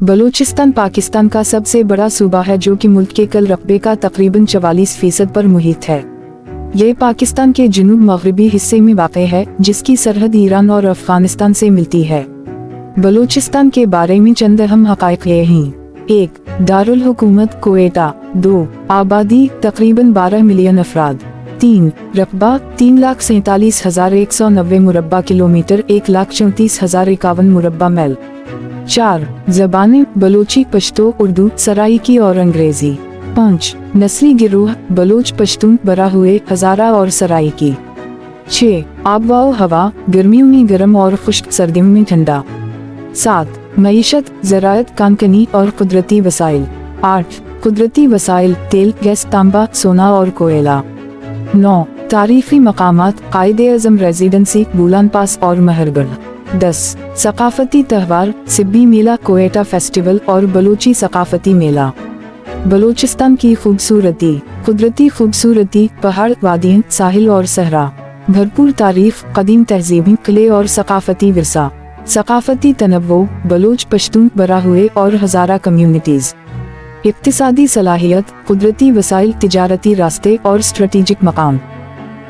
बलूचिस्तान पाकिस्तान का सबसे बड़ा सूबा है जो कि मुल्क के कुल रकबे का तकरीबन 44% पर मुहित है। यह पाकिस्तान के जनूब मगरबी हिस्से में वाक़ है, जिसकी सरहद ईरान और अफगानिस्तान से मिलती है। बलूचिस्तान के बारे में चंद अहम हक़ाइक़ ये हैं। 1. दारुल हुकूमत कोयटा। 2. आबादी तकरीबन 12 मिलियन अफराद। 3. रकबा 3,47,190 मुरब्बा किलोमीटर 1,34,051 मुरब्बा मैल। 4. ज़बानें बलोची, पश्तो, उर्दू, सराइकी और अंग्रेजी। 5. नस्ली गिरोह बलोच, पश्तून, बराहुए, हज़ारा और सराइकी। 6. आबवा हवा गर्मियों में गर्म और खुश्क, सर्दियों में ठंडा। 7. मईशत ज़राअत, कानकनी और कुदरती वसाइल। 8. कुदरती वसाइल तेल, गैस, तांबा, सोना और कोयला। 9. तारीखी मकामात कायद-ए-आज़म रेजिडेंसी, बूलान पास और महरगढ़। 10. सकाफती त्यौहार सिब्बी मेला, कोयटा फेस्टिवल और बलोची सकाफती मेला। बलूचिस्तान की खूबसूरती। कुदरती खूबसूरती, पहाड़, वादियाँ, साहिल और सहरा। भरपूर तारीफ, कदीम तहजीबी, किले और सकाफती विरसा। सकाफती तनव्वो बलोच, पश्तून, बराहुए और हज़ारा कम्युनिटीज़। इक्तिसादी सलाहियत, कुदरती वसाइल, तिजारती रास्ते और स्ट्रेटेजिक मकाम।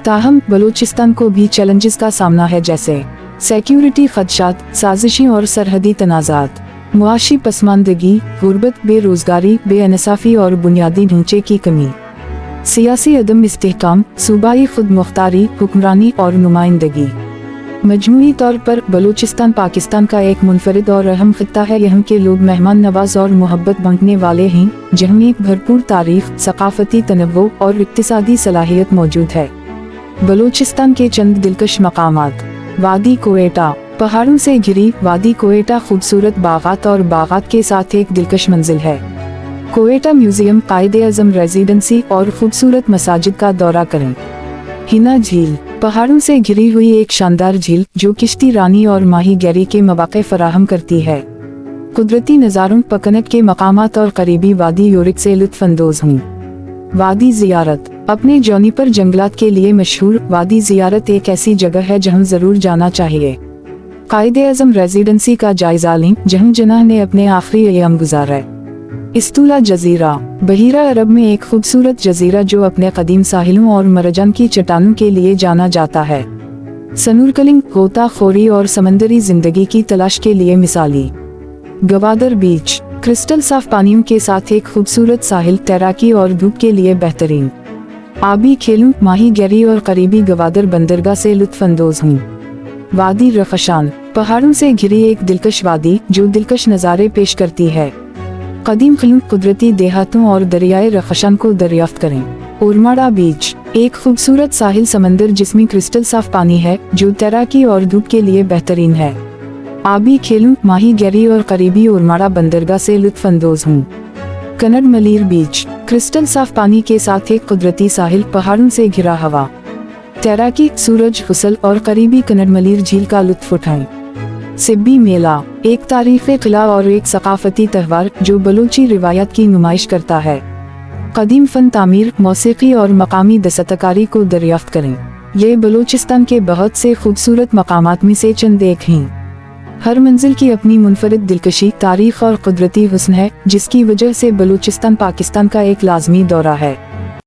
ताहम बलूचिस्तान को भी चैलेंजेस का सामना है, जैसे सिक्योरिटी खदशात, साजिशें और सरहदी तनाज़ात, मुआशी पसमानदगी, गुर्बत, बेरोजगारी, बेइंसाफी और बुनियादी ढांचे की कमी, सियासी अदम इस्तेहकाम, सूबाई खुद मुख्तारी, हुक्मरानी और नुमाइंदगी। मजमूई तौर पर बलूचिस्तान पाकिस्तान का एक मुनफरिद और अहम खित्ता है। यहाँ के लोग मेहमान नवाज और मोहब्बत बांटने वाले हैं, जहाँ एक भरपूर तारीख, सकाफती तनव्वो और इक्तिसादी सलाहियत मौजूद है। बलूचिस्तान के चंद दिलकश मकामात। वादी कोयटा। पहाड़ों से घिरी वादी कोयटा खूबसूरत बागात और बागात के साथ एक दिलकश मंजिल है। कोयटा म्यूजियम, कायद-ए-आज़म रेजिडेंसी और खूबसूरत मसाजिद का दौरा करें। हिना झील। पहाड़ों से घिरी हुई एक शानदार झील जो किश्ती रानी और माही गैरी के मौक़े फराहम करती है। कुदरती नज़ारों, पकनक के मकामात और करीबी वादी योरिक से लुत्फ़ अंदोज़ हूँ। वादी ज़ियारत। अपने जौनीपर जंगलात के लिए मशहूर वादी ज़ियारत एक ऐसी जगह है जहां ज़रूर जाना चाहिए। कायद-ए-आज़म रेजिडेंसी का जायजा लें, जहां जनाह ने अपने आखिरी अय्याम गुजारा। इस्तुला जजीरा। बहीरा अरब में एक खूबसूरत जजीरा जो अपने कदीम साहिलों और मरजान की चट्टानों के लिए जाना जाता है। स्नॉर्कलिंग, गोताखोरी और समंदरी जिंदगी की तलाश के लिए मिसाली। गवादर बीच। क्रिस्टल साफ पानियों के साथ एक खूबसूरत साहिल, तैराकी और धूप के लिए बेहतरीन। आबी खेलों, माही गैरी और करीबी गवादर बंदरगाह से लुत्फ़ अंदोज़ हूँ। वादी रखशान। पहाड़ों से घिरी एक दिलकश वादी जो दिलकश नज़ारे पेश करती है। कदीम खिलों, कुदरती देहातों और दरियाए रखशान को दरियाफ्त करें। उर्माड़ा बीच। एक खूबसूरत साहिल समंदर जिसमें क्रिस्टल साफ पानी है, जो तैराकी और धूप के लिए बेहतरीन है। आबी खेलों, माही गैरी और करीबी उर्माड़ा बंदरगाह से लुत्फ़ अंदोज़ हूँ। कन्नड़ मलीर बीच। क्रिस्टल साफ पानी के साथ एक कुदरती साहिल, पहाड़ों से घिरा हवा, तैराकी, सूरज गुसल और करीबी कन्नड़ मलीर झील का लुत्फ़ उठाएं। सिब्बी मेला। एक तारीख़ी किला और एक सकाफती त्यौहार जो बलूची रिवायत की नुमाइश करता है। कदीम फन तामीर, मौसीकी और मकामी दस्तकारी को दरियाफ्त करें। ये बलूचिस्तान के बहुत से खूबसूरत मकामात में से चंद एक हैं। हर मंजिल की अपनी मुनफरिद दिलकशी, तारीख और कुदरती हुस्न है, जिसकी वजह से बलूचिस्तान पाकिस्तान का एक लाजमी दौरा है।